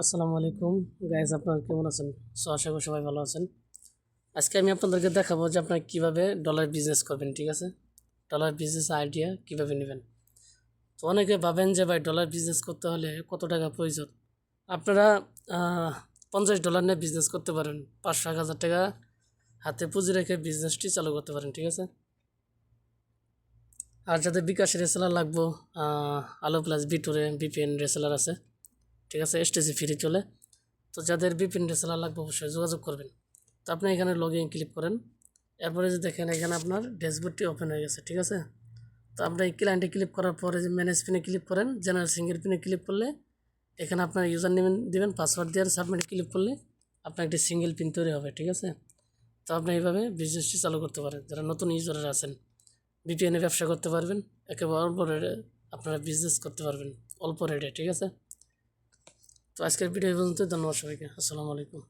আসসালামু আলাইকুম গাইজ, আপনারা কেমন আছেন? আশা করি সবাই ভালো আছেন। আজকে আমি আপনাদেরকে দেখাবো যে আপনারা কীভাবে ডলার বিজনেস করবেন। ঠিক আছে, ডলার বিজনেস আইডিয়া কীভাবে নেবেন। তো অনেকে ভাবেন যে ভাই ডলার বিজনেস করতে হলে কত টাকা প্রয়োজন। আপনারা $50 নিয়ে বিজনেস করতে পারেন, 500-1000 টাকা হাতে পুঁজি রেখে বিজনেসটি চালু করতে পারেন। ঠিক আছে, আর যাদের বিকাশ রেসেলার লাগবো, আলো প্লাস বিটুরে বিপিএন রেসেলার আছে। ঠিক আছে, এসটিসি ফ্রি চলে। তো যাদের বিপিন রেসেলার লাগবে অবশ্যই যোগাযোগ করবেন। তো আপনি এখানে লগ ইন ক্লিক করেন, এরপরে যে দেখেন এখানে আপনার ড্যাশবোর্ডটি ওপেন হয়ে গেছে। ঠিক আছে, তো আপনি এই ক্লায়েন্টে ক্লিক করার পরে যে ম্যানেজ পিনে ক্লিক করেন, জেনারেল সিঙ্গেল পিনে ক্লিক করলে এখানে আপনার ইউজার নেম দেবেন, পাসওয়ার্ড দিয়ে সাবমিট ক্লিক করলে আপনার একটি সিঙ্গেল পিন তৈরি হবে। ঠিক আছে, তো আপনি এইভাবে বিজনেসটি চালু করতে পারেন। যারা নতুন ইউজাররা আছেন, বিপিএনে ব্যবসা করতে পারবেন, একেবারে অল্প রেটে আপনারা বিজনেস করতে পারবেন, অল্প রেটে। ঠিক আছে, তো আজকের ভিডিও পর্যন্ত। ধন্যবাদ সবাইকে। আসসালামু আলাইকুম।